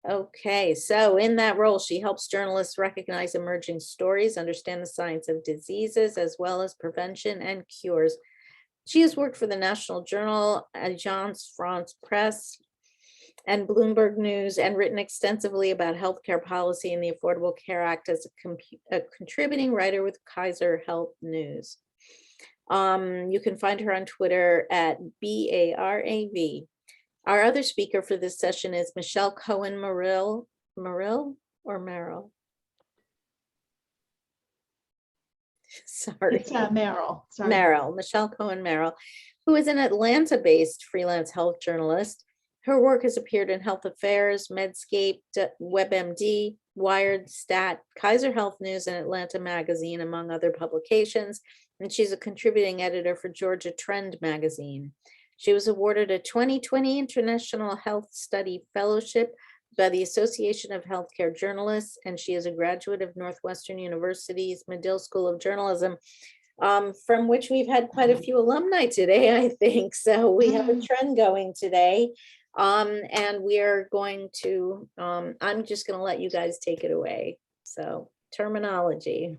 Okay, so in that role, she helps journalists recognize emerging stories, understand the science of diseases, as well as prevention and cures. She has worked for the National Journal, Agence France Presse, and Bloomberg News, and written extensively about healthcare policy and the Affordable Care Act as a contributing writer with Kaiser Health News. You can find her on Twitter at BARAV. Our other speaker for this session is Michele Cohen Marill. Marill or Merrill? Sorry. It's Marill. Sorry. Marill, Michele Cohen Marill, who is an Atlanta-based freelance health journalist. Her work has appeared in Health Affairs, Medscape, WebMD, Wired, Stat, Kaiser Health News, and Atlanta Magazine, among other publications. And she's a contributing editor for Georgia Trend magazine. She was awarded a 2020 International Health Study Fellowship by the Association of Healthcare Journalists, and she is a graduate of Northwestern University's Medill School of Journalism, from which we've had quite a few alumni today, I think. So we have a trend going today, and we are going to, I'm just going to let you guys take it away. So terminology,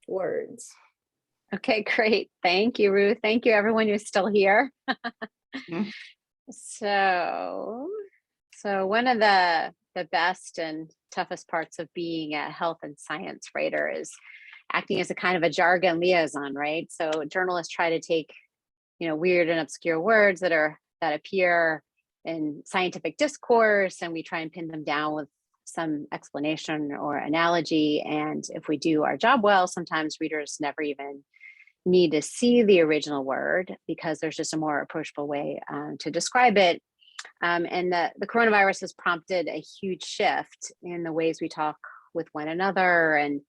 words. Okay, great. Thank you, Ruth. Thank you, everyone who's still here. So one of the best and toughest parts of being a health and science writer is acting as a kind of a jargon liaison, right? So journalists try to take, weird and obscure words that appear in scientific discourse, and we try and pin them down with some explanation or analogy. And if we do our job well, sometimes readers never even need to see the original word because there's just a more approachable way to describe it. And the coronavirus has prompted a huge shift in the ways we talk with one another and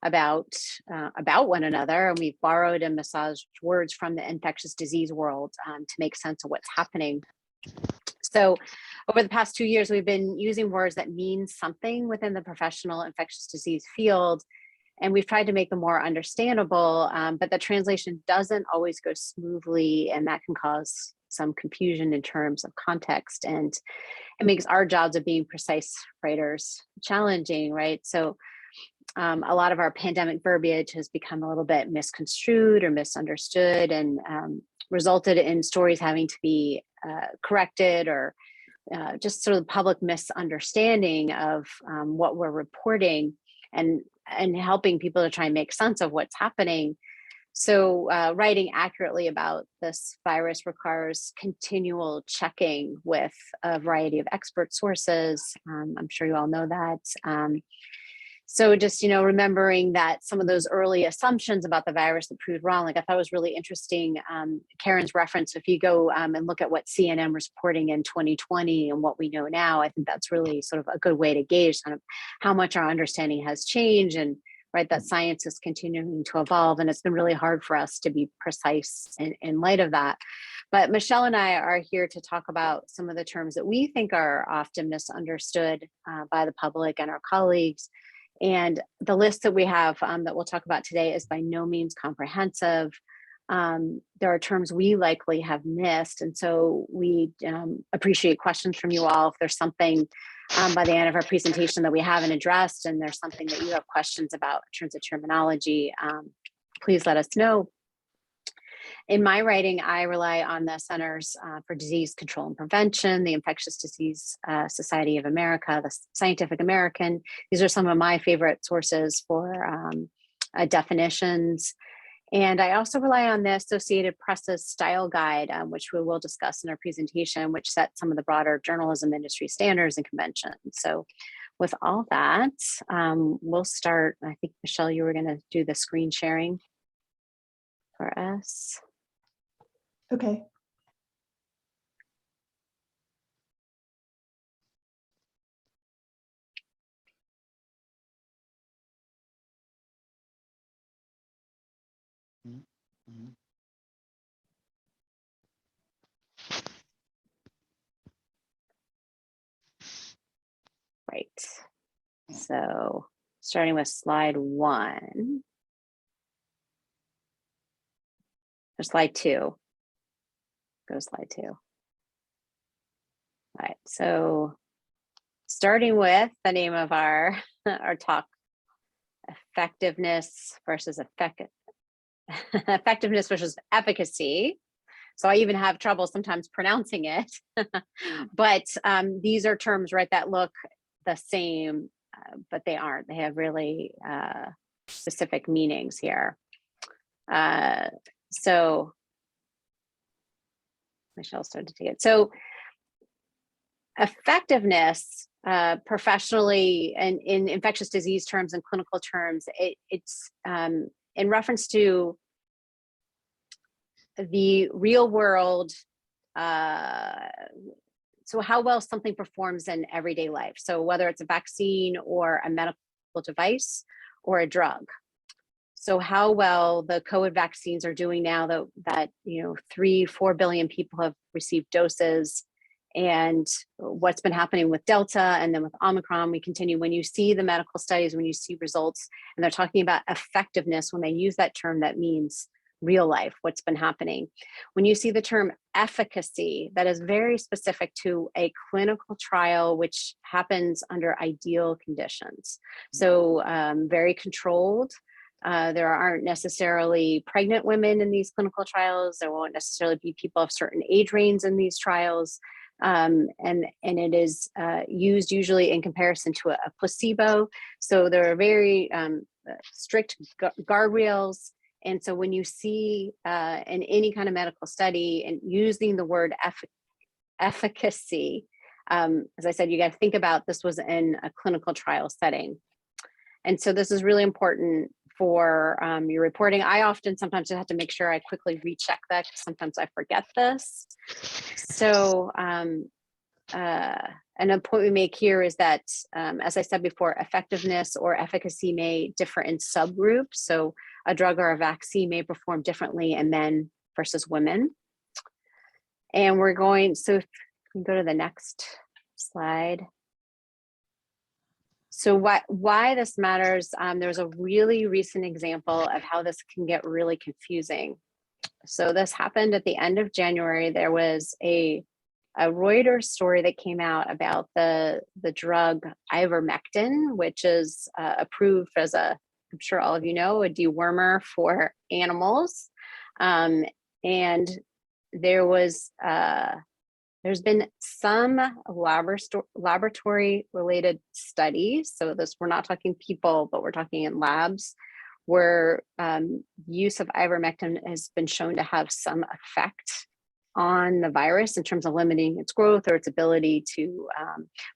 about one another. And we've borrowed and massaged words from the infectious disease world to make sense of what's happening. So over the past 2 years, we've been using words that mean something within the professional infectious disease field. And we've tried to make them more understandable, but the translation doesn't always go smoothly, and that can cause some confusion in terms of context. And it makes our jobs of being precise writers challenging, right? So a lot of our pandemic verbiage has become a little bit misconstrued or misunderstood, and resulted in stories having to be corrected or just sort of public misunderstanding of what we're reporting, and helping people to try and make sense of what's happening. So writing accurately about this virus requires continual checking with a variety of expert sources. I'm sure you all know that. So just, remembering that some of those early assumptions about the virus that proved wrong, like I thought was really interesting. Karen's reference, if you go and look at what CNN was reporting in 2020 and what we know now, I think that's really sort of a good way to gauge kind of how much our understanding has changed, and right, that science is continuing to evolve. And it's been really hard for us to be precise in light of that. But Michele and I are here to talk about some of the terms that we think are often misunderstood by the public and our colleagues. And the list that we have that we'll talk about today is by no means comprehensive. There are terms we likely have missed. And so we appreciate questions from you all. If there's something by the end of our presentation that we haven't addressed, and there's something that you have questions about in terms of terminology, please let us know. In my writing, I rely on the Centers for Disease Control and Prevention, the Infectious Disease Society of America, the Scientific American. These are some of my favorite sources for definitions. And I also rely on the Associated Press's style guide, which we will discuss in our presentation, which sets some of the broader journalism industry standards and conventions. So with all that, we'll start. I think, Michele, you were going to do the screen sharing for us. Okay. Right. So starting with slide 1. Or slide 2. Go to slide 2. All right, so starting with the name of our talk, effectiveness versus effectiveness versus efficacy. So I even have trouble sometimes pronouncing it, but these are terms, right, that look the same, but they aren't. They have really specific meanings here. So Michelle started to take it. So effectiveness, professionally and in infectious disease terms and clinical terms, it's in reference to the real world, so how well something performs in everyday life. So whether it's a vaccine or a medical device or a drug. So how well the COVID vaccines are doing now that 3-4 billion people have received doses, and what's been happening with Delta and then with Omicron, we continue. When you see the medical studies, when you see results, and they're talking about effectiveness, when they use that term, that means real life, what's been happening. When you see the term efficacy, that is very specific to a clinical trial, which happens under ideal conditions. So very controlled. There aren't necessarily pregnant women in these clinical trials. There won't necessarily be people of certain age ranges in these trials. And it is used usually in comparison to a placebo. So there are very strict guardrails. And so when you see in any kind of medical study and using the word efficacy, as I said, you got to think about this was in a clinical trial setting. And so this is really important for your reporting. I often sometimes just have to make sure I quickly recheck that, because sometimes I forget this. So and a point we make here is that, as I said before, effectiveness or efficacy may differ in subgroups. So a drug or a vaccine may perform differently in men versus women. And we're going, so if we go to the next slide. So why this matters, there's a really recent example of how this can get really confusing. So this happened at the end of January. There was a Reuters story that came out about the drug ivermectin, which is approved as I'm sure all of you know, a dewormer for animals. And there's been some laboratory related studies. So we're not talking people, but we're talking in labs, where use of ivermectin has been shown to have some effect on the virus in terms of limiting its growth or its ability to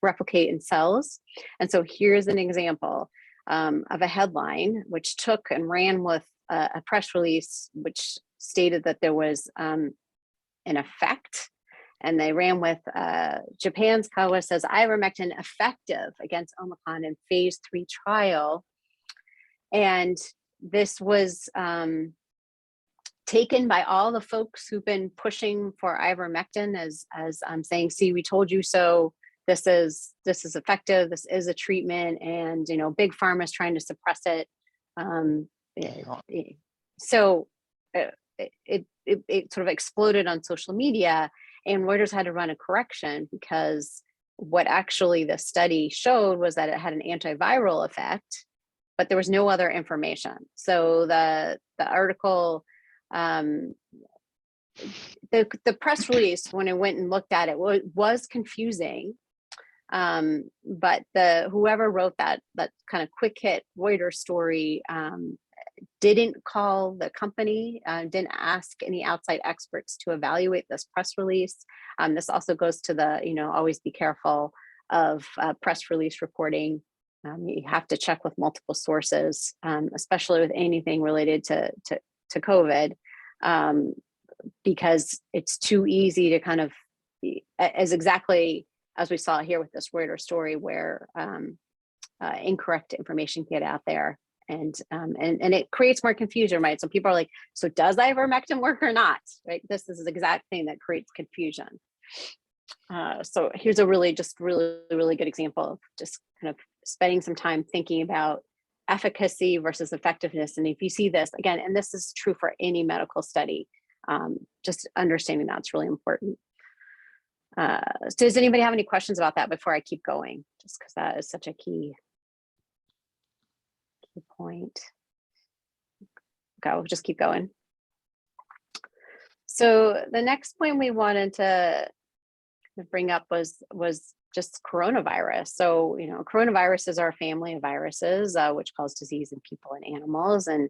replicate in cells. And so here's an example of a headline which took and ran with a press release which stated that there was an effect. And they ran with Japan's Kawa says ivermectin effective against Omicron in phase 3 trial. And this was taken by all the folks who've been pushing for ivermectin as I'm saying, see, we told you so. This is effective. This is a treatment, and big pharma is trying to suppress it. So it sort of exploded on social media, and Reuters had to run a correction, because what actually the study showed was that it had an antiviral effect, but there was no other information. So the article, the press release, when I went and looked at it, was confusing. But whoever wrote that kind of quick hit Reuters story didn't call the company, didn't ask any outside experts to evaluate this press release. This also goes to the, always be careful of press release reporting. You have to check with multiple sources, especially with anything related to COVID, because it's too easy to kind of, exactly as we saw here with this Reuters story, where incorrect information get out there, and it creates more confusion, right? So people are like, so does ivermectin work or not, right? This is the exact thing that creates confusion. So here's a really good example of just kind of spending some time thinking about efficacy versus effectiveness. And if you see this again, and this is true for any medical study, just understanding that's really important. Does anybody have any questions about that before I keep going? Just because that is such a key point. Okay, we'll just keep going. So the next point we wanted to bring up was just coronavirus. So, you know, coronaviruses are a family of viruses which cause disease in people and animals, and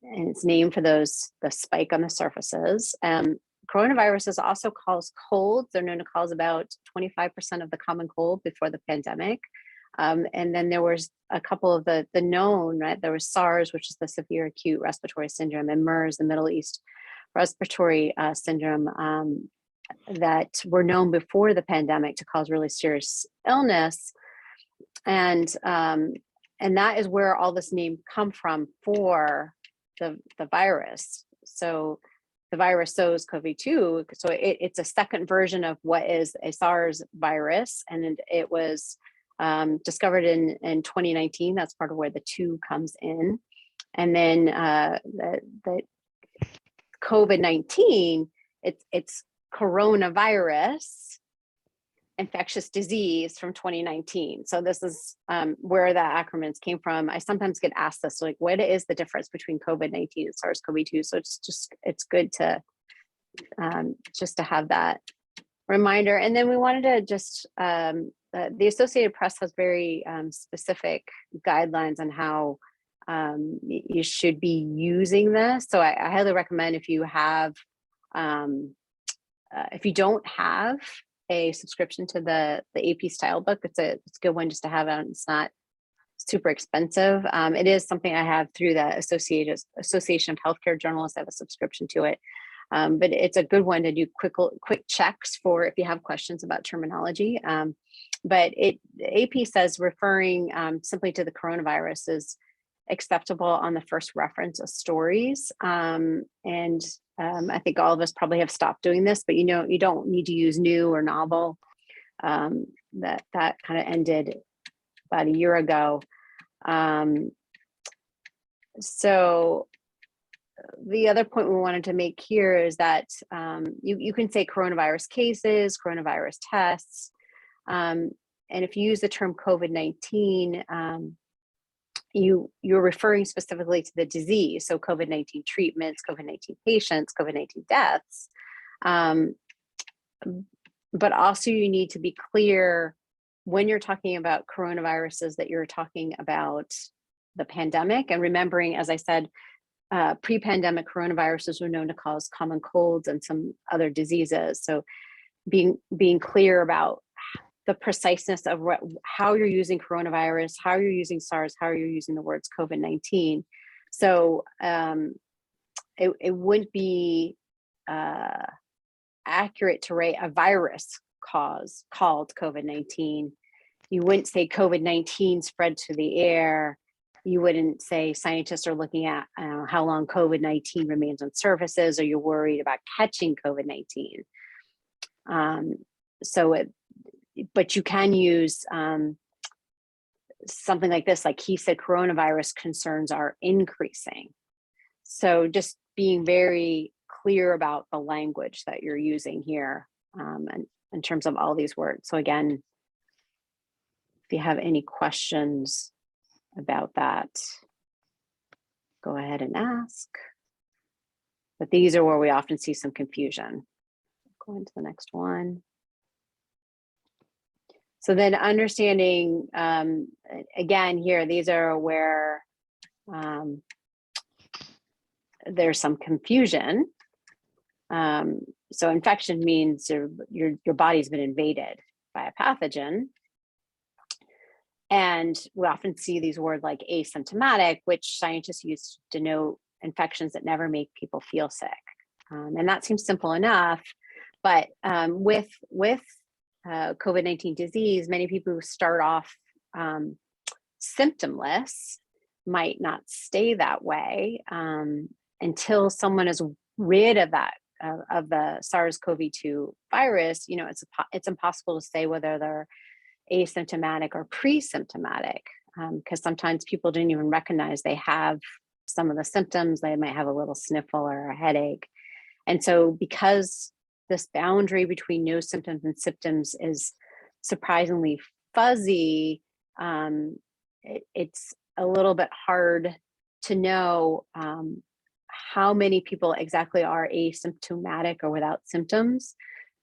it's named for the spike on the surfaces. Coronaviruses also cause colds. They're known to cause about 25% of the common cold before the pandemic. And then there was a couple of the known, right? There was SARS, which is the severe acute respiratory syndrome, and MERS, the Middle East respiratory syndrome, that were known before the pandemic to cause really serious illness. And that is where all this name come from for the virus. So the virus SARS-CoV-2, so it's a second version of what is a SARS virus, and it was discovered in 2019. That's part of where the 2 comes in. And then the COVID-19, it's coronavirus infectious disease from 2019. So this is where the acronyms came from. I sometimes get asked this, like, what is the difference between COVID-19 and SARS-CoV-2? So it's good to just to have that reminder. And then we wanted to just, the Associated Press has very specific guidelines on how you should be using this. So I highly recommend, if you have, if you don't have a subscription to the AP style book, it's a good one just to have it. It's not super expensive. It is something I have through the Association of Healthcare Journalists. I have a subscription to it. But it's a good one to do quick checks for if you have questions about terminology. But AP says referring simply to the coronavirus is acceptable on the first reference of stories. I think all of us probably have stopped doing this, but you know, you don't need to use new or novel. That kind of ended about a year ago. So the other point we wanted to make here is that you can say coronavirus cases, coronavirus tests, and if you use the term COVID-19, you're referring specifically to the disease. So COVID-19 treatments, COVID-19 patients, COVID-19 deaths. But also you need to be clear when you're talking about coronaviruses that you're talking about the pandemic, and remembering, as I said, pre-pandemic coronaviruses were known to cause common colds and some other diseases. So being clear about the preciseness of how you're using coronavirus, how you're using SARS, how you're using the words COVID-19. So it wouldn't be accurate to write a virus called COVID-19. You wouldn't say COVID-19 spread to the air. You wouldn't say scientists are looking at how long COVID-19 remains on surfaces, or you're worried about catching COVID-19. But you can use something like this, like he said, coronavirus concerns are increasing. So just being very clear about the language that you're using here and in terms of all these words. So again, if you have any questions about that, go ahead and ask. But these are where we often see some confusion. Go into the next one. So then understanding, again, here, these are where there's some confusion. So infection means your body's been invaded by a pathogen. And we often see these words like asymptomatic, which scientists use to denote infections that never make people feel sick. And that seems simple enough, but with COVID-19 disease, many people who start off symptomless might not stay that way until someone is rid of that of the SARS-CoV-2 virus. You know, it's impossible to say whether they're asymptomatic or pre-symptomatic, because sometimes people didn't even recognize they have some of the symptoms. They might have a little sniffle or a headache. And so because this boundary between no symptoms and symptoms is surprisingly fuzzy. It's a little bit hard to know how many people exactly are asymptomatic or without symptoms.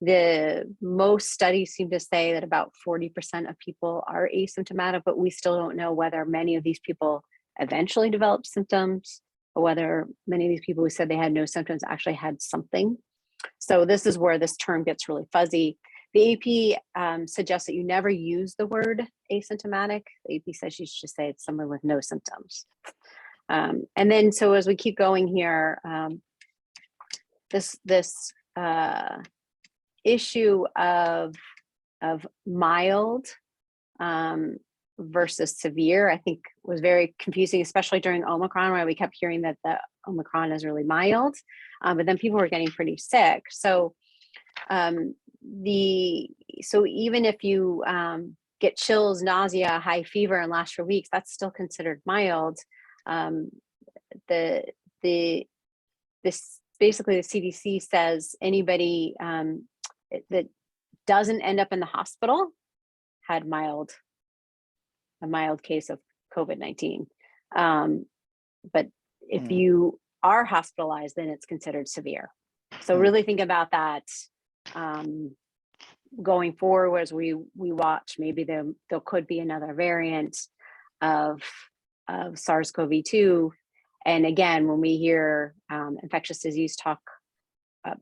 The most studies seem to say that about 40% of people are asymptomatic, but we still don't know whether many of these people eventually developed symptoms or whether many of these people who said they had no symptoms actually had something. So this is where this term gets really fuzzy. The AP suggests that you never use the word asymptomatic. The AP says you should just say it's someone with no symptoms. And then, so as we keep going here, this issue of mild versus severe, I think was very confusing, especially during Omicron, where we kept hearing that the Omicron is really mild, but then people were getting pretty sick. So so even if you get chills, nausea, high fever, and last for weeks, that's still considered mild. This basically the CDC says anybody that doesn't end up in the hospital had a mild case of COVID-19. But if you are hospitalized, then it's considered severe. So really think about that going forward as we watch. Maybe there could be another variant of SARS-CoV-2. And again, when we hear infectious disease talk,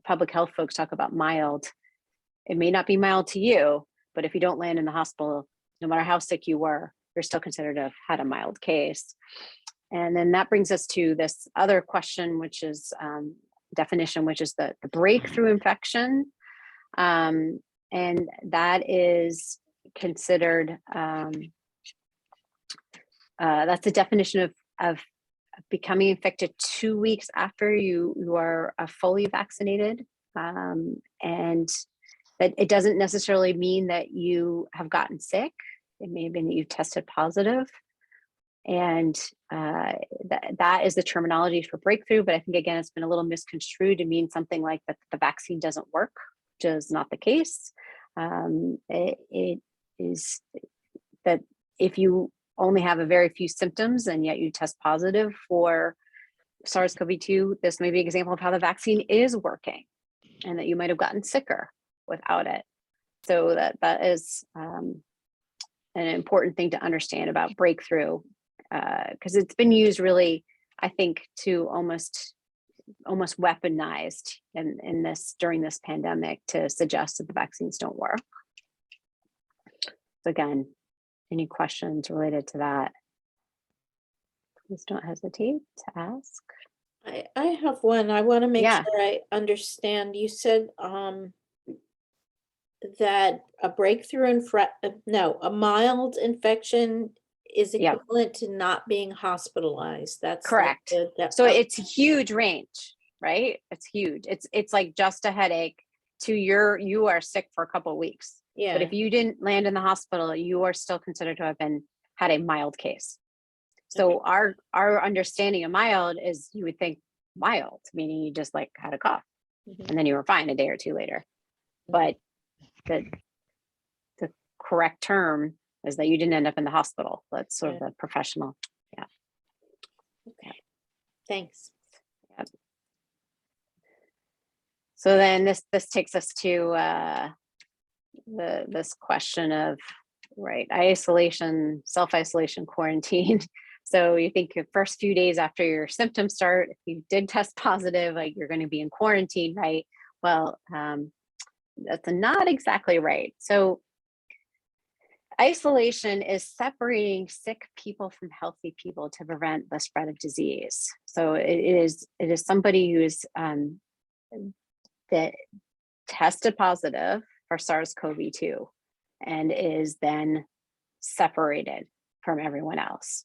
public health folks talk about mild, it may not be mild to you, but if you don't land in the hospital, no matter how sick you were, you're still considered to have had a mild case. And then that brings us to this other question, which is definition, which is the breakthrough infection. And that is considered, that's the definition of becoming infected 2 weeks after you are fully vaccinated. And that it doesn't necessarily mean that you have gotten sick. It may have been that you tested positive. And that is the terminology for breakthrough. But I think, again, it's been a little misconstrued to mean something like that the vaccine doesn't work, which is not the case. It is that if you only have a very few symptoms and yet you test positive for SARS-CoV-2, this may be an example of how the vaccine is working and that you might have gotten sicker without it. So that is an important thing to understand about breakthrough, because it's been used really, I think, to almost weaponized in this during this pandemic to suggest that the vaccines don't work. So again, any questions related to that, please don't hesitate to ask. I have one. I want to make Yeah. sure I understand. You said that a breakthrough a mild infection is Yep. equivalent to not being hospitalized. That's Correct. Like So it's a huge range, right? It's huge. It's like just a headache to you are sick for a couple of weeks. yeah. But if you didn't land in the hospital, you are still considered to have had a mild case. So our understanding of mild is, you would think mild, meaning you just like had a cough and then you were fine a day or two later. But the correct term is that you didn't end up in the hospital. That's sort of the professional. Yeah. Okay. Thanks. Yep. So then this takes us to this question of isolation, self-isolation, quarantine. So you think your first few days after your symptoms start, if you did test positive, like you're going to be in quarantine, right? Well, that's not exactly right. So isolation is separating sick people from healthy people to prevent the spread of disease. So it is somebody who is that tested positive for SARS-CoV-2 and is then separated from everyone else.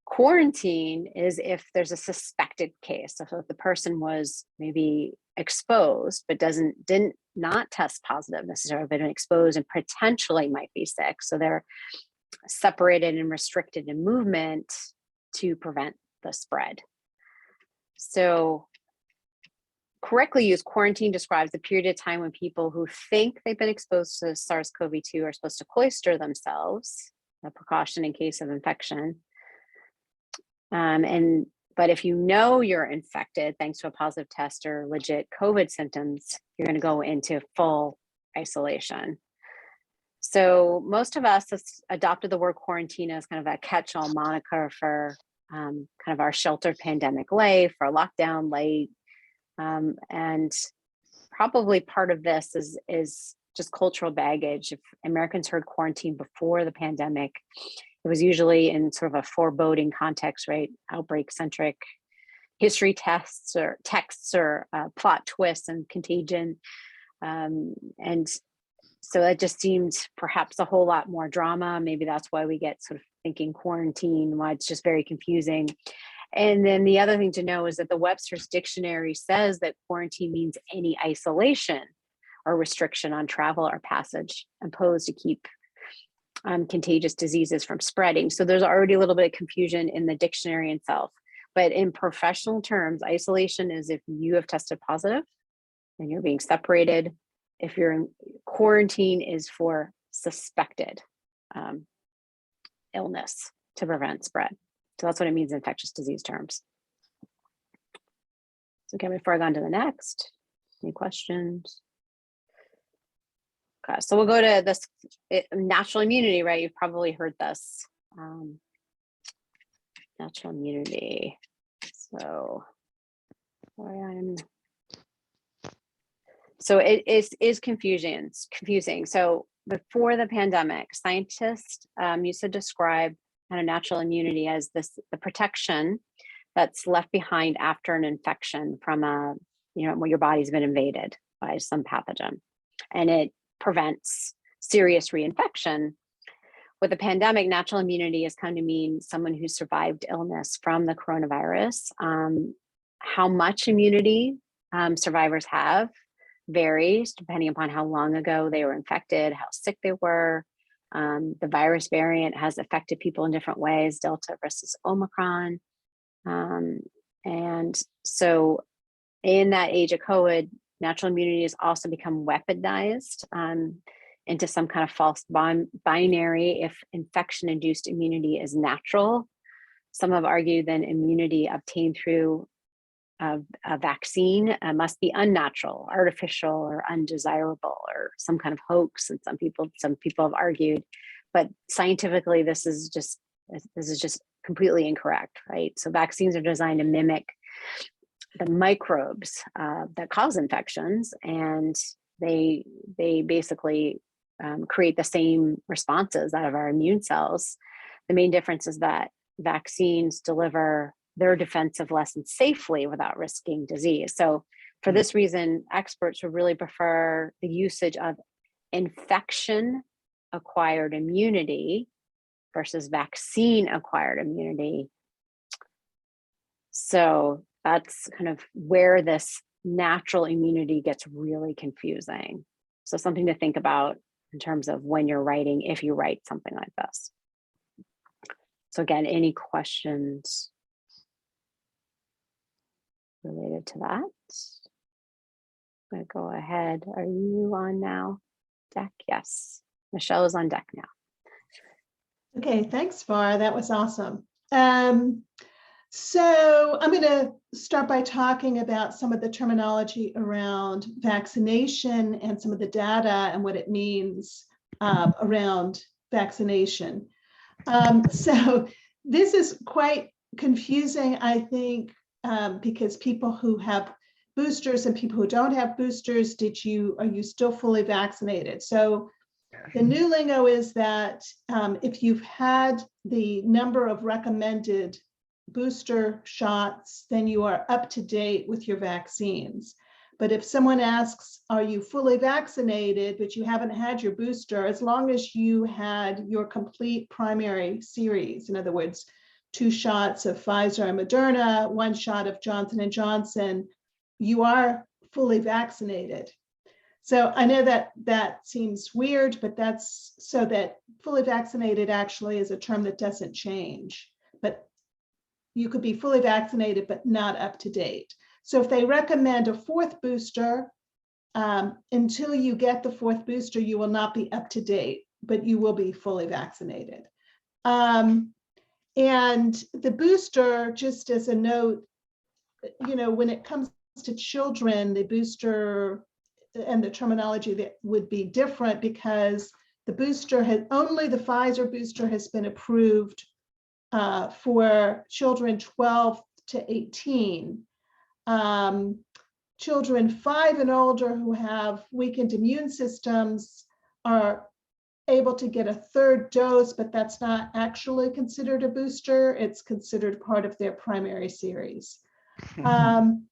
Quarantine is if there's a suspected case. So if the person was maybe exposed but didn't not test positive necessarily, but been exposed and potentially might be sick. So they're separated and restricted in movement to prevent the spread. So correctly used, quarantine describes the period of time when people who think they've been exposed to SARS-CoV-2 are supposed to cloister themselves, a precaution in case of infection. But if you know you're infected, thanks to a positive test or legit COVID symptoms, you're going to go into full isolation. So most of us have adopted the word quarantine as kind of a catch-all moniker for kind of our sheltered pandemic life, our lockdown light. And probably part of this is just cultural baggage. If Americans heard quarantine before the pandemic, it was usually in sort of a foreboding context, right? Outbreak centric history texts or plot twists and contagion. And so that just seemed perhaps a whole lot more drama. Maybe that's why we get sort of thinking quarantine, why it's just very confusing. And then the other thing to know is that the Webster's Dictionary says that quarantine means any isolation or restriction on travel or passage imposed to keep contagious diseases from spreading. So there's already a little bit of confusion in the dictionary itself. But in professional terms, isolation is if you have tested positive and you're being separated. If you're in quarantine is for suspected illness to prevent spread. So that's what it means in infectious disease terms. So okay, before I go on to the next, any questions? Okay, so we'll go to this natural immunity, right? You've probably heard this. Natural immunity. So, it is confusing. So before the pandemic, scientists used to describe kind of natural immunity as the protection that's left behind after an infection from when your body's been invaded by some pathogen, and it prevents serious reinfection. With the pandemic, natural immunity has come to mean someone who survived illness from the coronavirus. How much immunity survivors have varies depending upon how long ago they were infected, how sick they were. The virus variant has affected people in different ways, Delta versus Omicron. And so in that age of COVID, natural immunity has also become weaponized into some kind of false binary. If infection-induced immunity is natural, some have argued then immunity obtained through a vaccine must be unnatural, artificial, or undesirable, or some kind of hoax. And some people have argued, but scientifically, this is just completely incorrect, right? So vaccines are designed to mimic the microbes that cause infections, and they basically create the same responses out of our immune cells. The main difference is that vaccines deliver their defensive lessons safely without risking disease. So for this reason, experts would really prefer the usage of infection-acquired immunity versus vaccine-acquired immunity. So that's kind of where this natural immunity gets really confusing. So something to think about in terms of when you're writing, if you write something like this. So again, any questions related to that? I'm going to go ahead. Are you on now? Deck? Yes. Michelle is on deck now. Okay, thanks, Bara. That was awesome. So I'm going to start by talking about some of the terminology around vaccination and some of the data and what it means around vaccination. So this is quite confusing, I think, because people who have boosters and people who don't have boosters, are you still fully vaccinated? So the new lingo is that if you've had the number of recommended booster shots, then you are up to date with your vaccines. But if someone asks, are you fully vaccinated, but you haven't had your booster, as long as you had your complete primary series, in other words, 2 shots of Pfizer and Moderna, 1 shot of Johnson & Johnson, you are fully vaccinated. So I know that seems weird, but that's so that fully vaccinated actually is a term that doesn't change. But you could be fully vaccinated, but not up to date. So if they recommend a fourth booster, until you get the fourth booster, you will not be up to date, but you will be fully vaccinated. And the booster, just as a note, when it comes to children, the booster and the terminology that would be different, because the booster only the Pfizer booster has been approved for children 12 to 18. Children 5 and older who have weakened immune systems are able to get a third dose, but that's not actually considered a booster. It's considered part of their primary series. And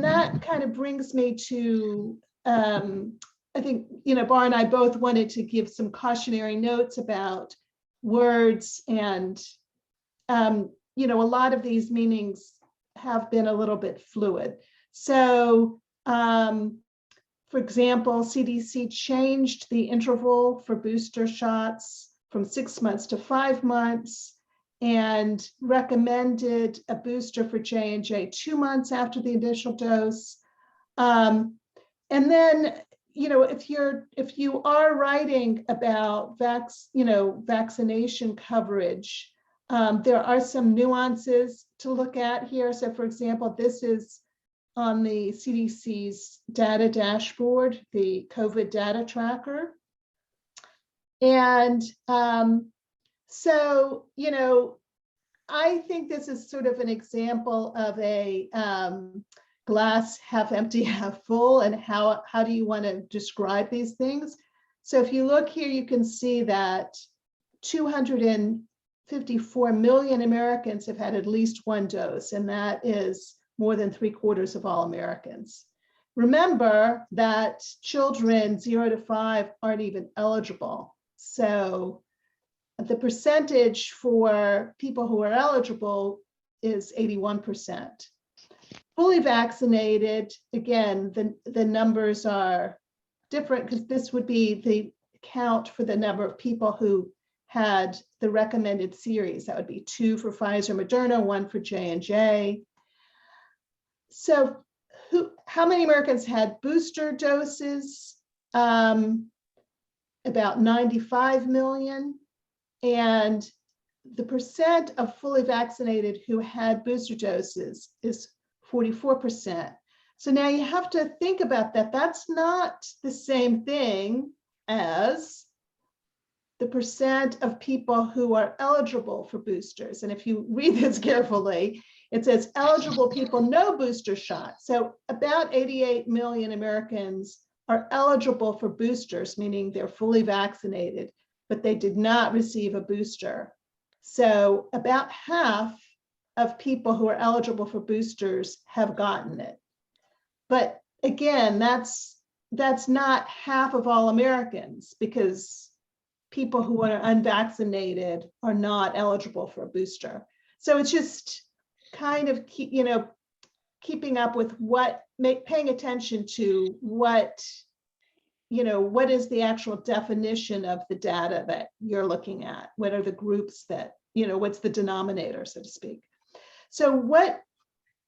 that kind of brings me to, I think, Bara and I both wanted to give some cautionary notes about words, and, a lot of these meanings have been a little bit fluid. So, for example, CDC changed the interval for booster shots from 6 months to 5 months, and recommended a booster for J&J 2 months after the initial dose. And then, if you are writing about vaccination coverage, there are some nuances to look at here. So, for example, this is on the CDC's data dashboard, the COVID data tracker. And so, I think this is sort of an example of a glass half empty, half full, and how do you want to describe these things? So if you look here, you can see that 254 million Americans have had at least one dose, and that is more than 3/4 of all Americans. Remember that children 0 to 5 aren't even eligible. So the percentage for people who are eligible is 81%. Fully vaccinated, again, the numbers are different, because this would be the count for the number of people who had the recommended series. That would be 2 for Pfizer, Moderna, 1 for J&J. So how many Americans had booster doses? About 95 million. And the percent of fully vaccinated who had booster doses is 44%. So now you have to think about that. That's not the same thing as the percent of people who are eligible for boosters. And if you read this carefully, it says eligible people, no booster shot. So about 88 million Americans are eligible for boosters, meaning they're fully vaccinated, but they did not receive a booster. So about half of people who are eligible for boosters have gotten it. But again, that's not half of all Americans, because people who are unvaccinated are not eligible for a booster. So it's just kind of keeping up with paying attention to what is the actual definition of the data that you're looking at? What are the groups that, what's the denominator, so to speak? So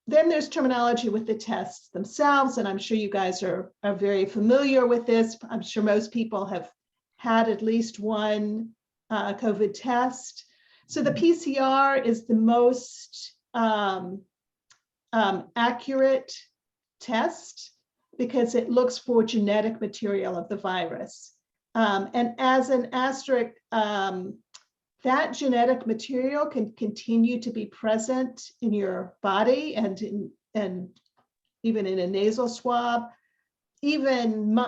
then there's terminology with the tests themselves, and I'm sure you guys are very familiar with this. I'm sure most people have had at least one COVID test. So the PCR is the most accurate test, because it looks for genetic material of the virus. And as an asterisk, that genetic material can continue to be present in your body and even in a nasal swab, even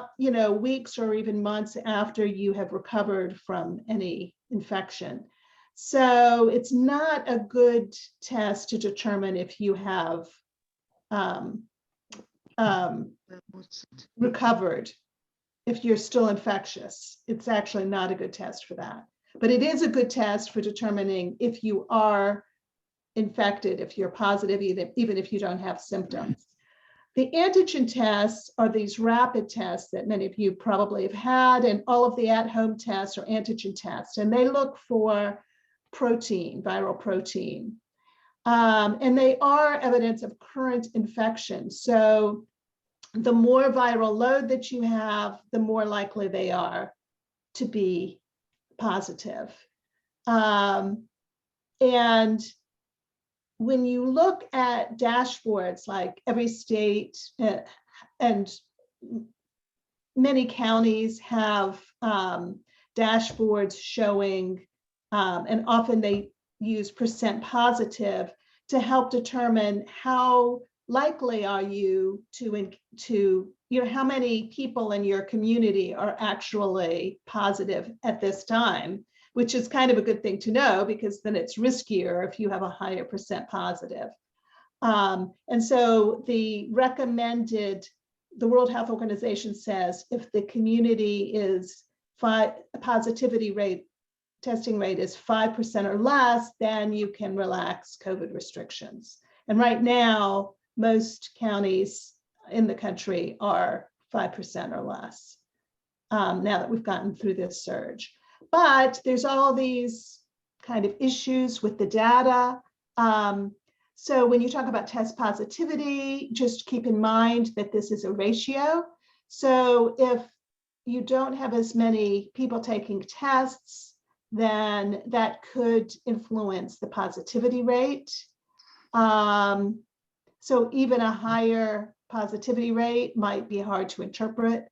weeks or even months after you have recovered from any infection. So it's not a good test to determine if you have recovered. If you're still infectious, it's actually not a good test for that. But it is a good test for determining if you are infected, if you're positive, even if you don't have symptoms. The antigen tests are these rapid tests that many of you probably have had, and all of the at-home tests are antigen tests, and they look for protein, viral protein. And they are evidence of current infection. So the more viral load that you have, the more likely they are to be positive. And when you look at dashboards, like every state and many counties have dashboards showing, and often they use percent positive to help determine how likely are you to how many people in your community are actually positive at this time, which is kind of a good thing to know, because then it's riskier if you have a higher percent positive. And so the World Health Organization says if the community is testing rate is 5% or less, then you can relax COVID restrictions. And right now, most counties in the country are 5% or less, now that we've gotten through this surge. But there's all these kind of issues with the data. So when you talk about test positivity, just keep in mind that this is a ratio. So if you don't have as many people taking tests, then that could influence the positivity rate. So even a higher positivity rate might be hard to interpret.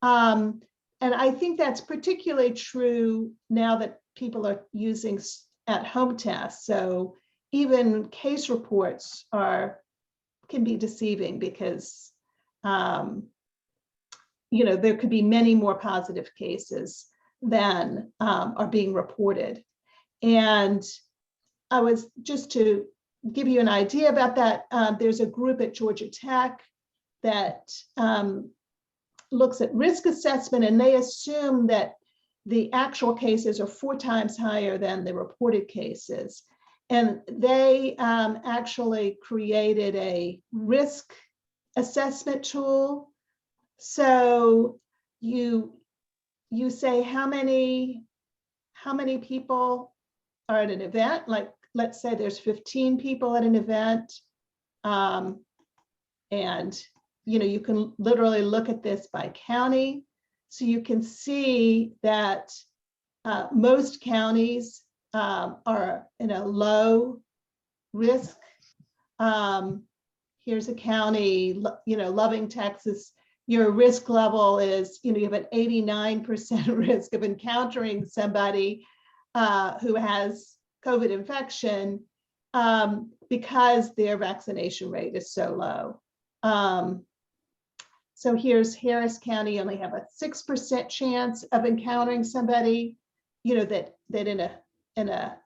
And I think that's particularly true now that people are using at-home tests. So even case reports can be deceiving, because there could be many more positive cases than are being reported. And I was, just to give you an idea about that, there's a group at Georgia Tech that looks at risk assessment, and they assume that the actual cases are 4 times higher than the reported cases. And they actually created a risk assessment tool. So you say how many people are at an event. Like, let's say there's 15 people at an event, and you can literally look at this by county. So you can see that most counties are in a low risk. Here's a county, Loving, Texas. Your risk level is, you have an 89% risk of encountering somebody who has COVID infection because their vaccination rate is so low. So here's Harris County, only have a 6% chance of encountering somebody, that in a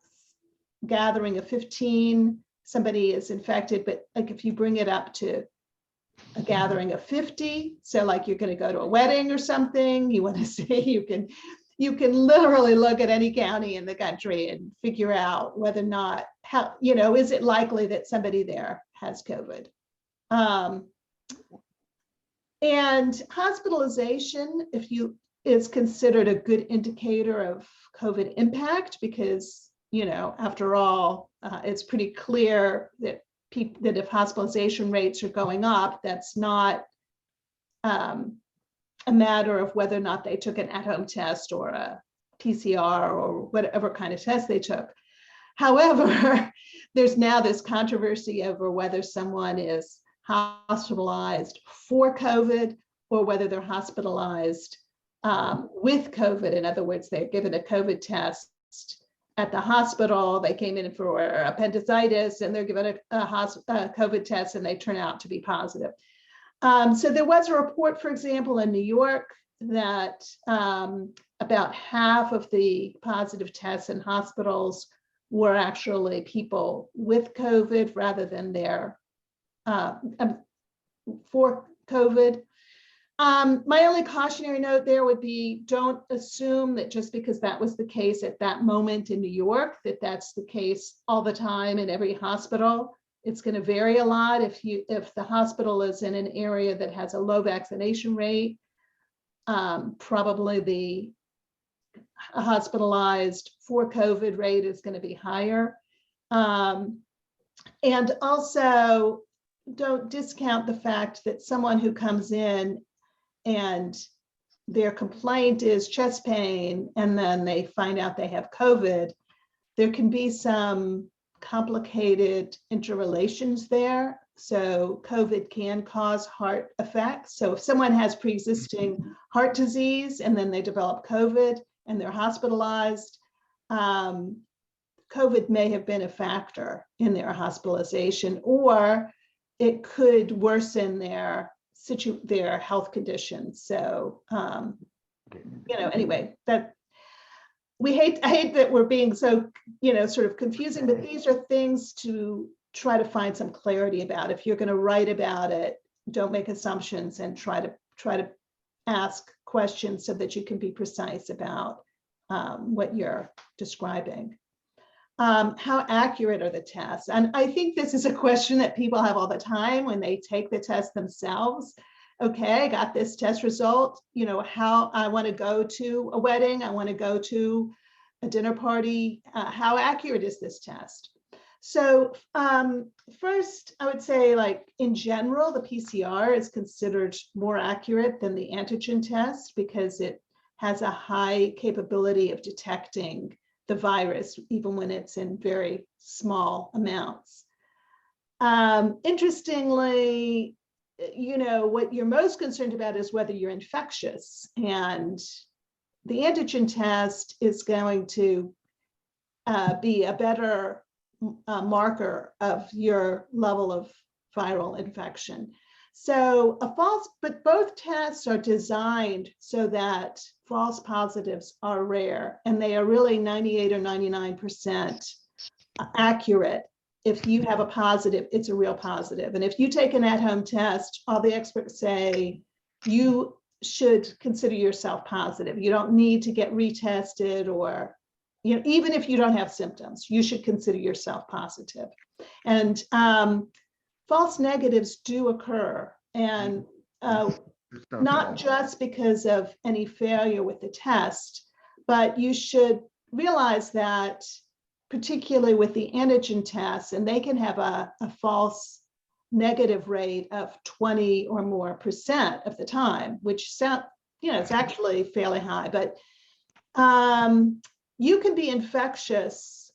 gathering of 15, somebody is infected. But like, if you bring it up to a gathering of 50, so like you're going to go to a wedding or something, you want to see, you can literally look at any county in the country and figure out whether or not, is it likely that somebody there has COVID. And hospitalization, is considered a good indicator of COVID impact, because, after all, it's pretty clear that if hospitalization rates are going up, that's not a matter of whether or not they took an at-home test or a PCR or whatever kind of test they took. However, there's now this controversy over whether someone is hospitalized for COVID or whether they're hospitalized with COVID. In other words, they're given a COVID test at the hospital, they came in for appendicitis, and they're given a COVID test and they turn out to be positive. So there was a report, for example, in New York that about half of the positive tests in hospitals were actually people with COVID rather than their for COVID. My only cautionary note there would be, don't assume that just because that was the case at that moment in New York, that that's the case all the time in every hospital. It's going to vary a lot. If the hospital is in an area that has a low vaccination rate, probably the hospitalized for COVID rate is going to be higher. And also, don't discount the fact that someone who comes in and their complaint is chest pain, and then they find out they have COVID, there can be some complicated interrelations there. So COVID can cause heart effects. So if someone has pre-existing heart disease and then they develop COVID and they're hospitalized, COVID may have been a factor in their hospitalization, or it could worsen their health conditions. So, anyway, that I hate that we're being so, sort of confusing, but these are things to try to find some clarity about. If you're going to write about it, don't make assumptions and try to ask questions so that you can be precise about what you're describing. How accurate are the tests? And I think this is a question that people have all the time when they take the test themselves. Okay, I got this test result, how I want to go to a wedding, I want to go to a dinner party. How accurate is this test? So first, I would say, like, in general, the PCR is considered more accurate than the antigen test because it has a high capability of detecting the virus, even when it's in very small amounts. Interestingly, what you're most concerned about is whether you're infectious, and the antigen test is going to be a better marker of your level of viral infection. So but both tests are designed so that false positives are rare, and they are really 98 or 99% accurate. If you have a positive, it's a real positive. And if you take an at-home test, all the experts say you should consider yourself positive. You don't need to get retested, or, even if you don't have symptoms, you should consider yourself positive. And false negatives do occur, and not just because of any failure with the test, but you should realize that, particularly with the antigen tests, and they can have a false negative rate of 20 or more % of the time, which it's actually fairly high, but you can be infectious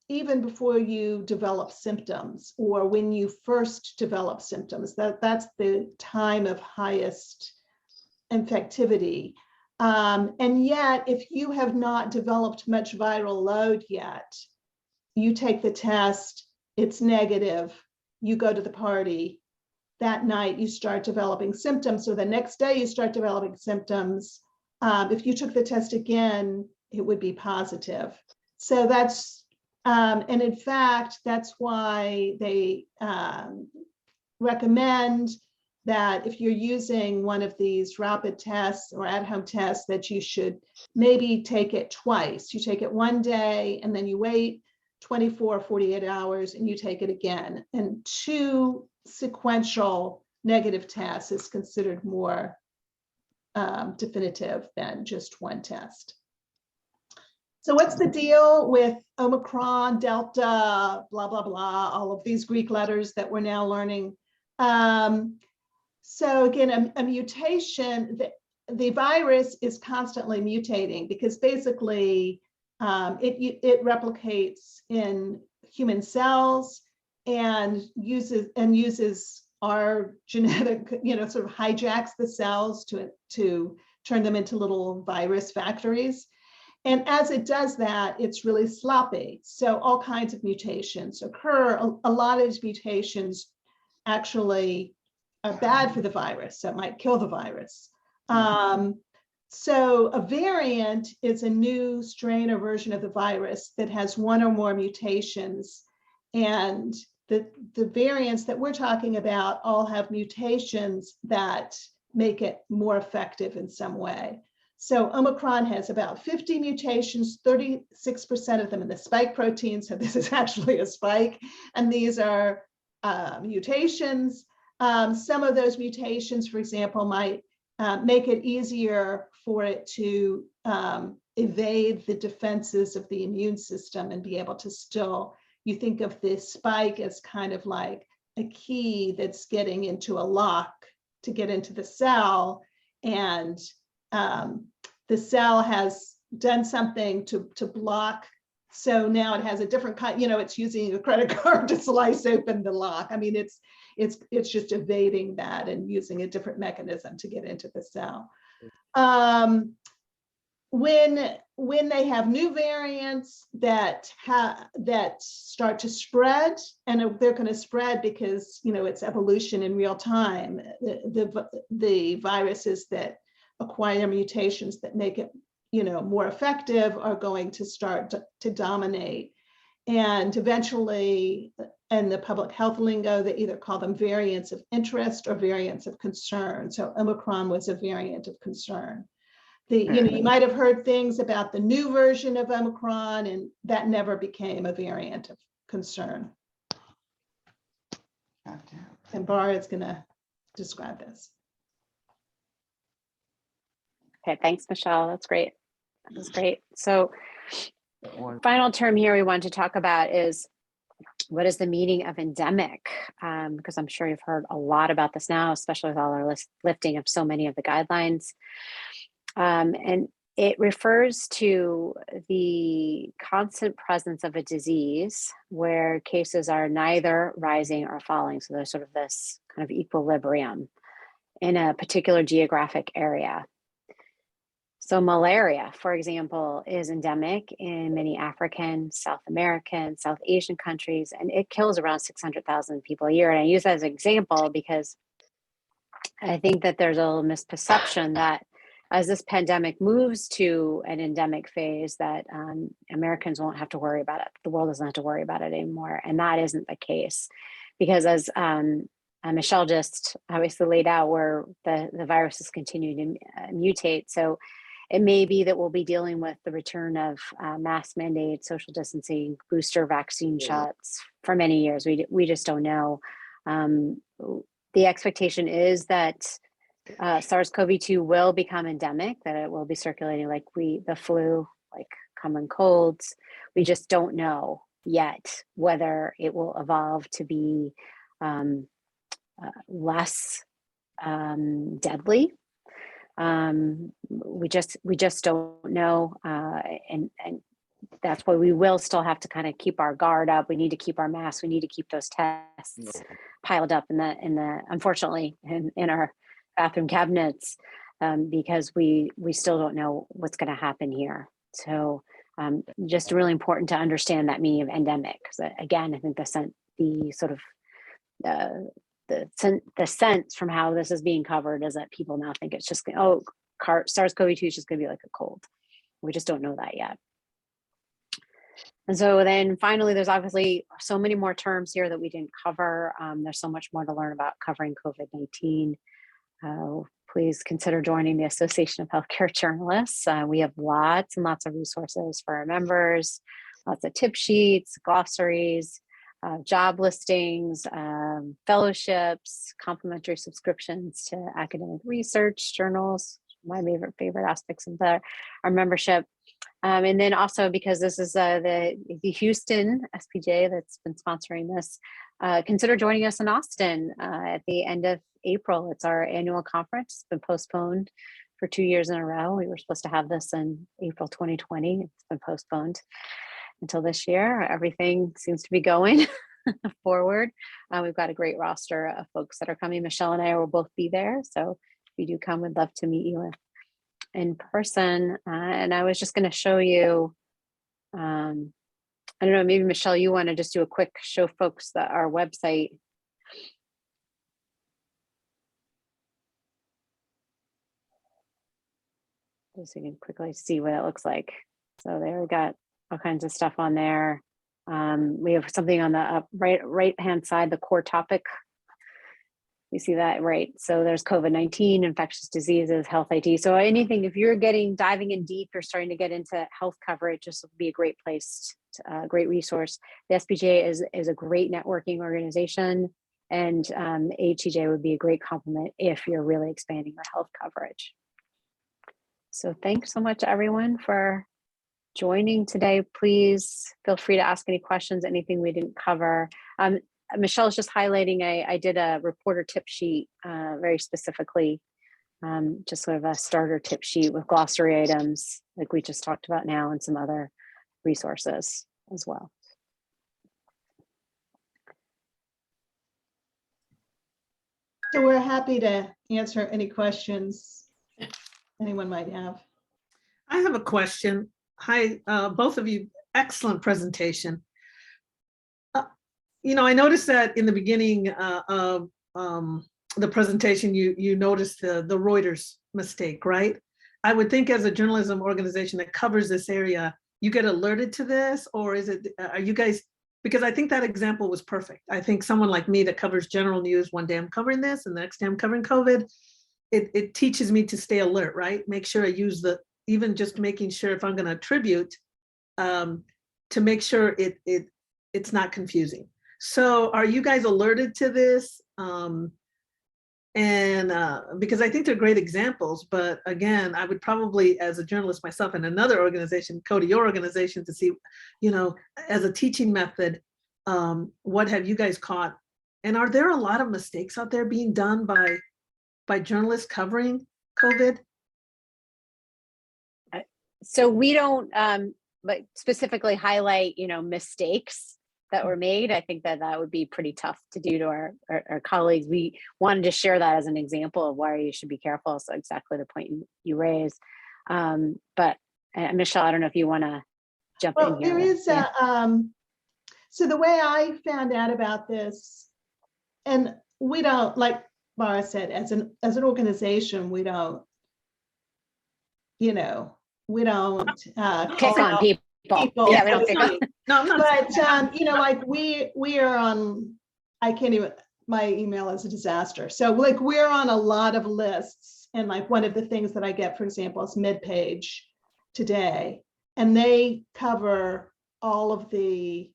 even before you develop symptoms, or when you first develop symptoms. That's the time of highest infectivity. And yet, if you have not developed much viral load yet, you take the test, it's negative, you go to the party, that night you start developing symptoms, or the next day you start developing symptoms. If you took the test again, it would be positive. So that's, and in fact, that's why they recommend that if you're using one of these rapid tests or at-home tests, that you should maybe take it twice. You take it one day, and then you wait 24 or 48 hours, and you take it again. And 2 sequential negative tests is considered more definitive than just one test. So what's the deal with Omicron, Delta, blah, blah, blah, all of these Greek letters that we're now learning? So again, a mutation, the virus is constantly mutating because basically it replicates in human cells and uses our genetic, sort of hijacks the cells to turn them into little virus factories. And as it does that, it's really sloppy. So all kinds of mutations occur. A lot of these mutations actually are bad for the virus, that might kill the virus. So a variant is a new strain or version of the virus that has one or more mutations. And the variants that we're talking about all have mutations that make it more effective in some way. So Omicron has about 50 mutations, 36% of them in the spike protein. So this is actually a spike. And these are mutations. Some of those mutations, for example, might make it easier for it to evade the defenses of the immune system and be able to still you think of this spike as kind of like a key that's getting into a lock to get into the cell, and the cell has done something to block. So now it has a different kind, it's using a credit card to slice open the lock. I mean, it's just evading that and using a different mechanism to get into the cell. When they have new variants that start to spread, and they're going to spread because it's evolution in real time. The viruses that acquire mutations that make it more effective are going to start to dominate, and eventually, in the public health lingo, they either call them variants of interest or variants of concern. So Omicron was a variant of concern. You might have heard things about the new version of Omicron, and that never became a variant of concern. And Bara is going to describe this. Okay, thanks, Michelle. That's great. That was great. So final term here we want to talk about is, what is the meaning of endemic? Because I'm sure you've heard a lot about this now, especially with all our lifting of so many of the guidelines. And it refers to the constant presence of a disease where cases are neither rising or falling. So there's sort of this kind of equilibrium in a particular geographic area. So malaria, for example, is endemic in many African, South American, South Asian countries, and it kills around 600,000 people a year. And I use that as an example because I think that there's a little misperception that as this pandemic moves to an endemic phase, that Americans won't have to worry about it. The world doesn't have to worry about it anymore. And that isn't the case, because as Michelle just obviously laid out, where the viruses continue to mutate. So it may be that we'll be dealing with the return of mask mandates, social distancing, booster vaccine shots for many years. We just don't know. The expectation is that SARS-CoV-2 will become endemic, that it will be circulating like the flu, like common colds. We just don't know yet whether it will evolve to be less deadly. We just don't know, and that's why we will still have to kind of keep our guard up. We need to keep our masks. We need to keep those tests piled up in the unfortunately in our bathroom cabinets, because we still don't know what's going to happen here. So just really important to understand that meaning of endemic, because again, I think the sort of the sense from how this is being covered is that people now think it's just, SARS-CoV-2 is just going to be like a cold. We just don't know that yet. And so then finally, there's obviously so many more terms here that we didn't cover. There's so much more to learn about covering COVID-19. Please consider joining the Association of Healthcare Journalists. We have lots and lots of resources for our members, lots of tip sheets, glossaries, job listings, fellowships, complimentary subscriptions to academic research journals, my favorite aspects of our membership. And then also, because this is the Houston SPJ that's been sponsoring this, consider joining us in Austin at the end of April. It's our annual conference. It's been postponed for 2 years in a row. We were supposed to have this in April 2020. It's been postponed until this year. Everything seems to be going forward. We've got a great roster of folks that are coming. Michelle and I will both be there. So if you do come, we'd love to meet you in person. And I was just going to show you, I don't know, maybe Michelle, you want to just do a quick show folks our website. Just so you can quickly see what it looks like. So there we got all kinds of stuff on there. We have something on the right hand side, the core topic. You see that, right? So there's COVID-19, infectious diseases, health IT. So anything, if you're diving in deep, you're starting to get into health coverage, this will be a great place, great resource. The SPJ is a great networking organization, and HCJ would be a great complement if you're really expanding your health coverage. So thanks so much, everyone, for joining today. Please feel free to ask any questions, anything we didn't cover. Michelle's just highlighting, I did a reporter tip sheet very specifically, just sort of a starter tip sheet with glossary items like we just talked about now and some other resources as well. So we're happy to answer any questions anyone might have. I have a question. Hi, both of you, excellent presentation. I noticed that in the beginning of the presentation, you noticed the Reuters mistake, right? I would think as a journalism organization that covers this area, you get alerted to this, or is it, are you guys, because I think that example was perfect. I think someone like me that covers general news, one day I'm covering this and the next day I'm covering COVID, it teaches me to stay alert, right? Make sure I use even just making sure if I'm going to attribute, to make sure it's not confusing. So are you guys alerted to this? Because I think they're great examples, but again, I would probably, as a journalist myself in another organization, go to your organization to see, as a teaching method, what have you guys caught? And are there a lot of mistakes out there being done by journalists covering COVID? So we don't like specifically highlight, mistakes that were made. I think that would be pretty tough to do to our colleagues. We wanted to share that as an example of why you should be careful. So exactly the point you raised. But Michelle, I don't know if you want to jump in here. There is so the way I found out about this, and we don't, like Bara said, as an organization, we don't, we don't pick on people. Yeah, we don't pick on. No, I'm not. But like we are on, I can't even, my email is a disaster. So like we're on a lot of lists, and like one of the things that I get, for example, is Mid-Page Today, and they cover all of the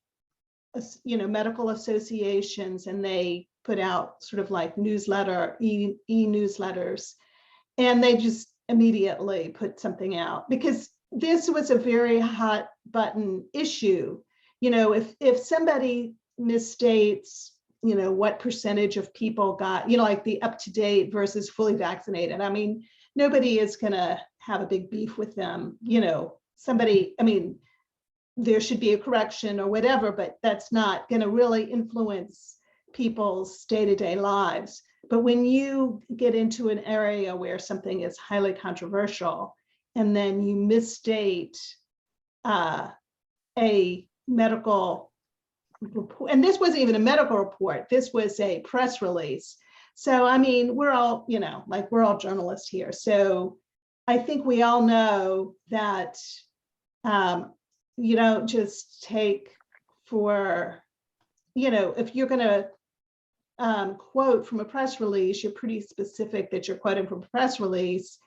medical associations, and they put out sort of like newsletter, e-newsletters, and they just immediately put something out because this was a very hot button issue. If somebody misstates, what percentage of people got, like the up-to-date versus fully vaccinated, I mean, nobody is gonna have a big beef with them. There should be a correction or whatever, but that's not gonna really influence people's day-to-day lives. But when you get into an area where something is highly controversial, and then you misstate a medical report, and this wasn't even a medical report, this was a press release. So, I mean, we're all, we're all journalists here. So I think we all know that you don't just take for, if you're gonna quote from a press release, you're pretty specific that you're quoting from a press release.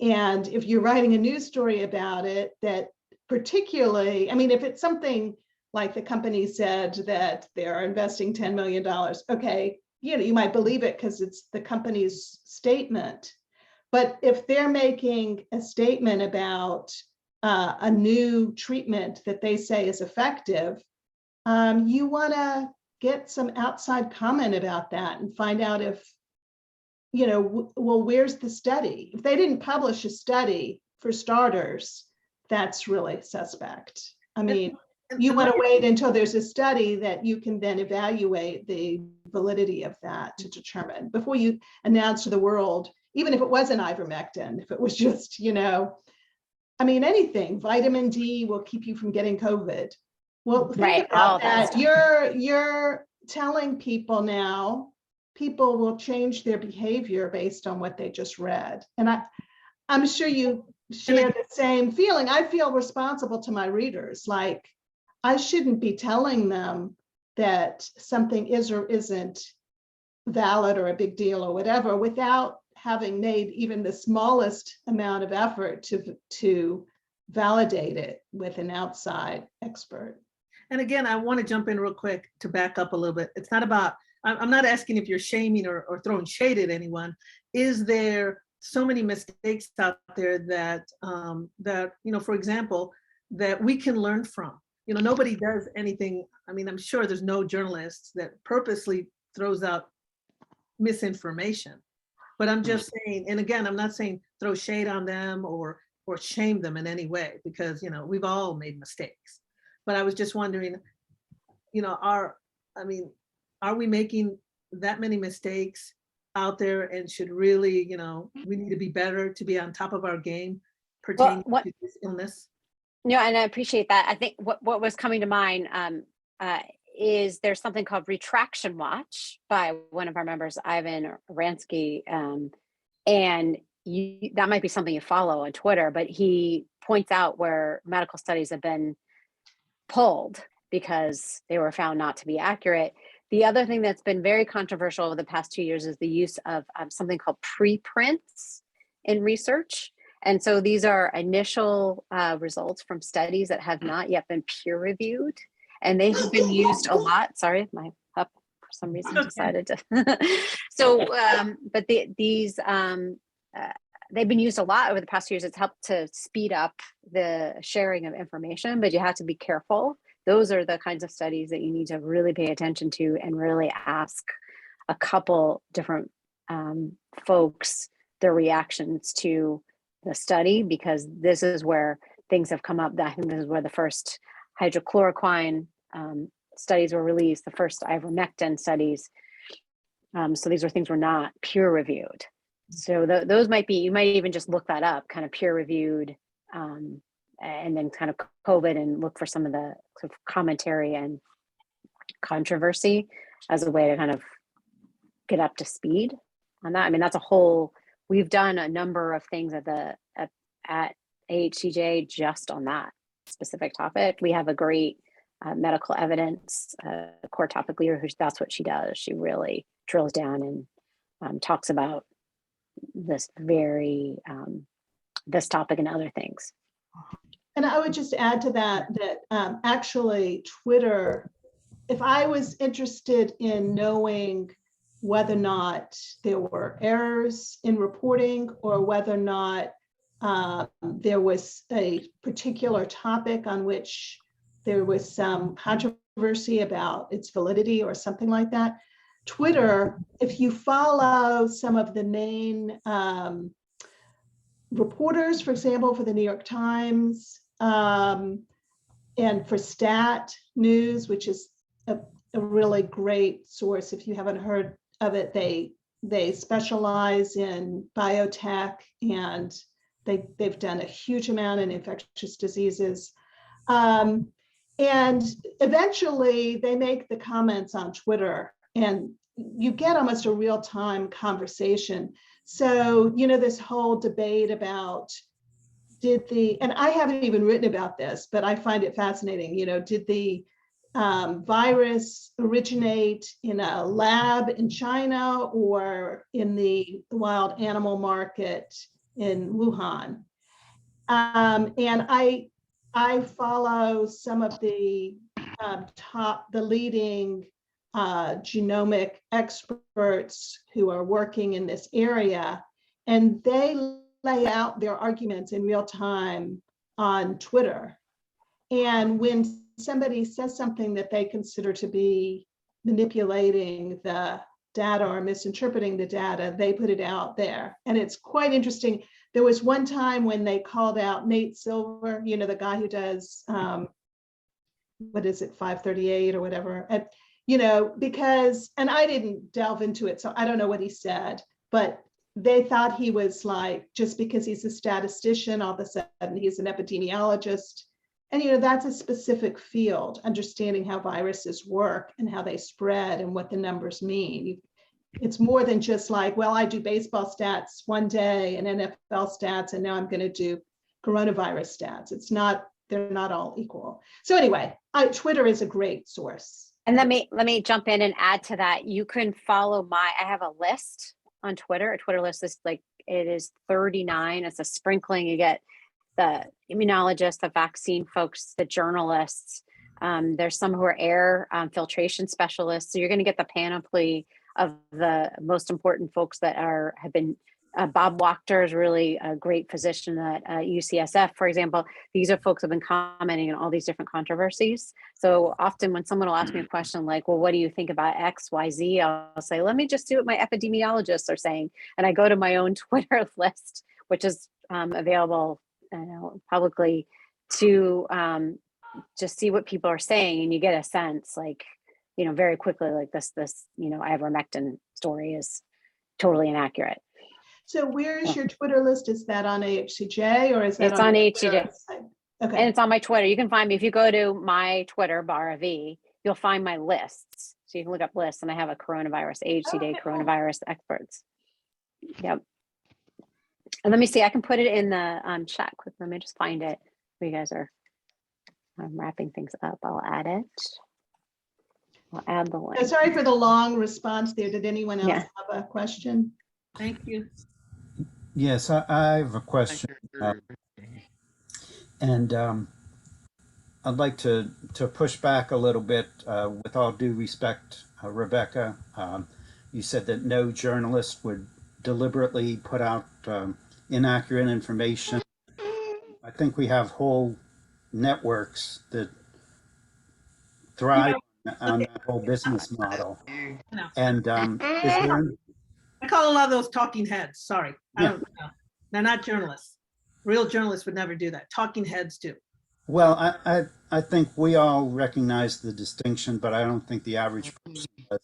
And if you're writing a news story about it, that particularly, if it's something like the company said that they're investing $10 million, okay, you might believe it because it's the company's statement. But if they're making a statement about a new treatment that they say is effective, you want to get some outside comment about that and find out if, well, where's the study? If they didn't publish a study, for starters, that's really suspect. You want to wait until there's a study that you can then evaluate the validity of that to determine before you announce to the world, even if it wasn't ivermectin, if it was just, anything, vitamin D will keep you from getting COVID. Well, think about that. You're telling people now, people will change their behavior based on what they just read. And I'm sure you share the same feeling. I feel responsible to my readers. Like, I shouldn't be telling them that something is or isn't valid or a big deal or whatever without having made even the smallest amount of effort to validate it with an outside expert. And again, I want to jump in real quick to back up a little bit. It's not about, I'm not asking if you're shaming or throwing shade at anyone. Is there so many mistakes out there that, for example, that we can learn from. You know, nobody does anything. I mean, I'm sure there's no journalist that purposely throws out misinformation, but I'm just saying, and again, I'm not saying throw shade on them or shame them in any way, because, you know, we've all made mistakes. But I was just wondering, you know, are we making that many mistakes out there, and should really, you know, we need to be better to be on top of our game pertaining to this illness? No, and I appreciate that. I think what was coming to mind is there's something called Retraction Watch by one of our members, Ivan Ransky, and that might be something you follow on Twitter, but he points out where medical studies have been pulled because they were found not to be accurate. The other thing that's been very controversial over the past 2 years is the use of something called preprints in research. And so these are initial results from studies that have not yet been peer reviewed, and they have been used a lot. Sorry, my pup for some reason decided to. But they've been used a lot over the past years. It's helped to speed up the sharing of information, but you have to be careful. Those are the kinds of studies that you need to really pay attention to and really ask a couple different folks their reactions to the study, because this is where things have come up. I think this is where the first hydrochloroquine studies were released, the first ivermectin studies. So these are things were not peer reviewed. So those might be, you might even just look that up, kind of peer reviewed, and then kind of COVID, and look for some of the sort of commentary and controversy as a way to kind of get up to speed on that. I mean, that's a whole, we've done a number of things at AHCJ just on that specific topic. We have a great medical evidence core topic leader who, that's what she does. She really drills down and talks about this this topic and other things. And I would just add to that actually Twitter, if I was interested in knowing whether or not there were errors in reporting, or whether or not there was a particular topic on which there was some controversy about its validity or something like that, Twitter, if you follow some of the main reporters, for example, for the New York Times, and for Stat News, which is a really great source. If you haven't heard of it, they specialize in biotech, and they've done a huge amount in infectious diseases. And eventually they make the comments on Twitter, and you get almost a real-time conversation. So, you know, this whole debate about and I haven't even written about this, but I find it fascinating, you know, did the virus originate in a lab in China or in the wild animal market in Wuhan? And I follow some of the the leading genomic experts who are working in this area, and they lay out their arguments in real time on Twitter. And when somebody says something that they consider to be manipulating the data or misinterpreting the data, they put it out there. And it's quite interesting. There was one time when they called out Nate Silver, you know, the guy who does, what is it, 538 or whatever, you know, because, and I didn't delve into it, so I don't know what he said, but they thought he was like, just because he's a statistician, all of a sudden he's an epidemiologist. And, you know, that's a specific field, understanding how viruses work and how they spread and what the numbers mean. It's more than just like, well, I do baseball stats one day and NFL stats, and now I'm going to do coronavirus stats. It's not, they're not all equal. So anyway, Twitter is a great source. And let me jump in and add to that. You can follow I have a list on Twitter. A Twitter list is like, it is 39. It's a sprinkling. You get the immunologists, the vaccine folks, the journalists. There's some who are air filtration specialists. So you're going to get the panoply of the most important folks that have been Bob Wachter is really a great physician at UCSF, for example. These are folks who have been commenting on all these different controversies. So often when someone will ask me a question like, well, what do you think about X, Y, Z? I'll say, let me just see what my epidemiologists are saying. And I go to my own Twitter list, which is available publicly, to just see what people are saying. And you get a sense like, very quickly, like this, ivermectin story is totally inaccurate. So where is your Twitter list? Is that on AHCJ or is that It's on your HCJ. Twitter website? Okay. And it's on my Twitter. You can find me if you go to my Twitter, Bara V, you'll find my lists. So you can look up lists, and I have a coronavirus, AHCJ coronavirus experts. Yep. And let me see, I can put it in the chat quick. Let me just find it. You guys are wrapping things up. I'll add it. I'll add the link. Sorry for the long response there. Did anyone else Yeah. have a question? Thank you. Yes, I have a question. And I'd like to push back a little bit with all due respect, Rebecca. You said that no journalist would deliberately put out inaccurate information. I think we have whole networks that thrive on that whole business model. And is there, I call a lot of those talking heads. Sorry. I Yeah. don't know. They're not journalists. Real journalists would never do that. Talking heads do. well, I think we all recognize the distinction, but I don't think the average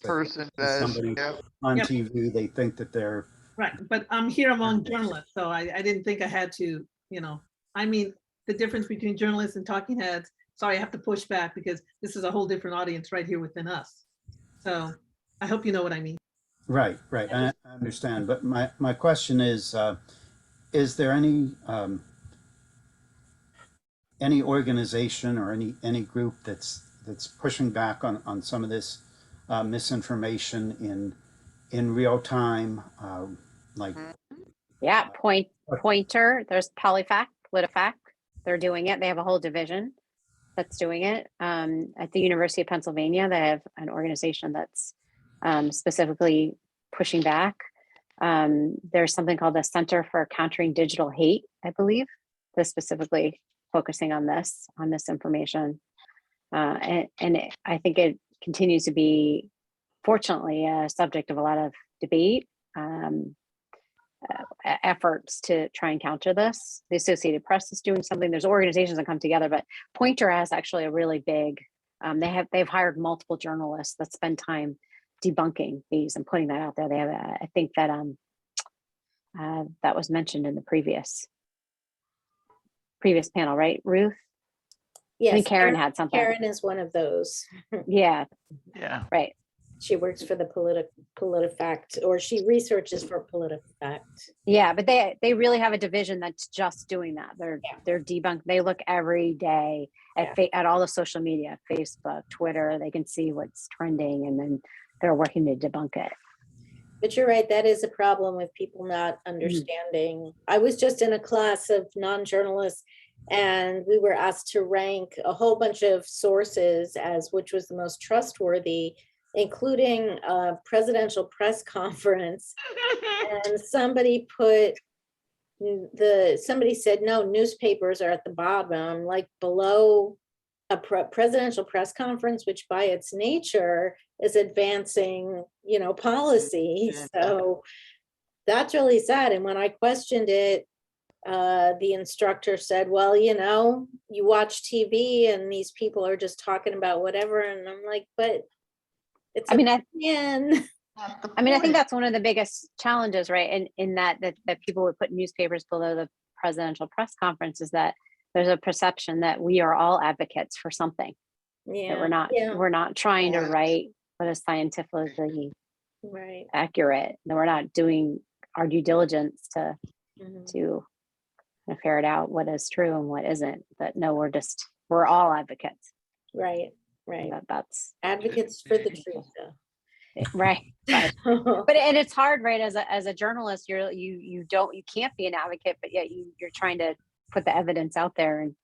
person does. Somebody on Yep. TV, they think that they're Right. But I'm here among journalists, so I didn't think I had to, I mean, the difference between journalists and talking heads. Sorry, I have to push back because this is a whole different audience right here within us. So I hope you know what I mean. right. I understand, but my question is there any organization or any group that's pushing back on some of this misinformation in real time, like? Yeah, Pointer, there's Polyfact, PolitiFact, they're doing it. They have a whole division that's doing it. At the University of Pennsylvania, they have an organization that's specifically pushing back. There's something called the Center for Countering Digital Hate, I believe, that's specifically focusing on misinformation. I think it continues to be, fortunately, a subject of a lot of debate, efforts to try and counter this. The Associated Press is doing something. There's organizations that come together, but Pointer has actually a really big, they've hired multiple journalists that spend time debunking these and putting that out there. They have, I think that that was mentioned in the previous panel, right, Ruth? Yes. I think Karen had something. Karen is one of those. Yeah, Yeah. right. She works for the PolitiFact, or she researches for PolitiFact. Yeah, but they really have a division that's just doing that. They're debunk. They look every day at all the social media, Facebook, Twitter. They can see what's trending, and then they're working to debunk it. But you're right, that is a problem with people not understanding. I was just in a class of non-journalists, and we were asked to rank a whole bunch of sources as which was the most trustworthy, including a presidential press conference. And somebody said, no, newspapers are at the bottom, like below a presidential press conference, which by its nature is advancing, policy. So that's really sad. And when I questioned it, the instructor said, well, you watch TV and these people are just talking about whatever. And I'm like, but it's I think that's one of the biggest challenges, right? In that people would put newspapers below the presidential press conference, is that there's a perception that we are all advocates for something. Yeah, That we're not trying to write what is scientifically accurate. That we're not doing our due diligence to ferret out what is true and what isn't. That no, we're all advocates. Right. That's Advocates for the truth, though. Right. But it's hard, right? As a journalist, you can't be an advocate, but yet you're trying to put the evidence out there, and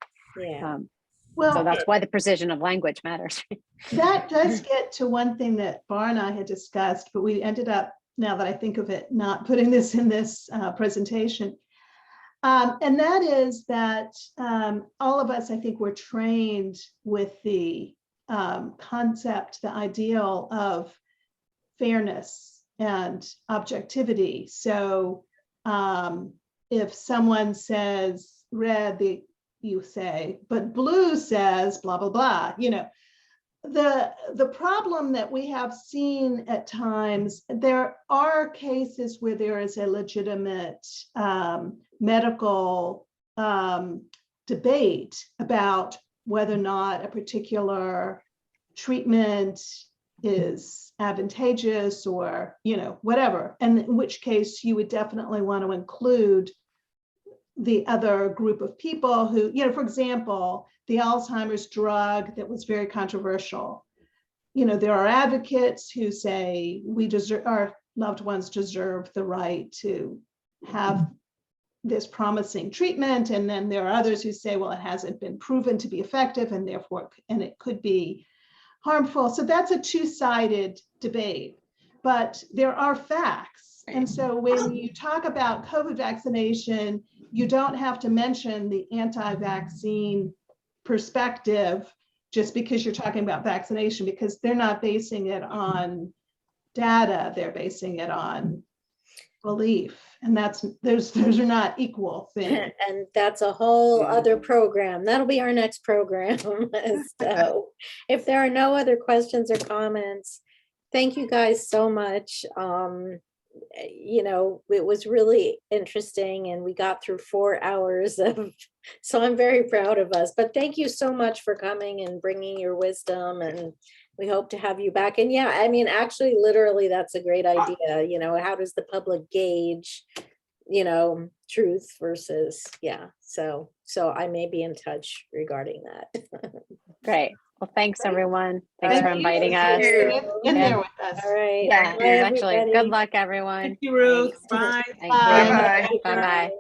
so that's why the precision of language matters. That does get to one thing that Bara and I had discussed, but we ended up now that I think of it, not putting this in this presentation. And that is that all of us, I think, were trained with the concept, the ideal of fairness and objectivity. So if someone says red, you say, but blue says blah, blah, blah, you know. The problem that we have seen at times, there are cases where there is a legitimate medical debate about whether or not a particular treatment is advantageous or, you know, whatever, and in which case you would definitely want to include the other group of people who, you know, for example, the Alzheimer's drug that was very controversial. You know, there are advocates who say we deserve, our loved ones deserve the right to have this promising treatment. And then there are others who say, well, it hasn't been proven to be effective and therefore, and it could be harmful. So that's a two-sided debate, but there are facts. And so when you talk about COVID vaccination, you don't have to mention the anti-vaccine perspective just because you're talking about vaccination, because they're not basing it on data, they're basing it on belief. And those are not equal things. And that's a whole other program. That'll be our next program. So if there are no other questions or comments, thank you guys so much. You know, it was really interesting and we got through 4 hours of, so I'm very proud of us, but thank you so much for coming and bringing your wisdom, and we hope to have you back. And yeah, I mean, actually, literally, that's a great idea. You know, how does the public gauge, you know, truth versus, yeah. So I may be in touch regarding that. Great. Well, thanks Great. everyone. Thanks for Thank you. inviting us. In there with us. All right. Yeah, Bye, actually, everybody. good luck, everyone. Thank you, Ruth. Thanks. Bye. Thank you. Bye. Bye-bye.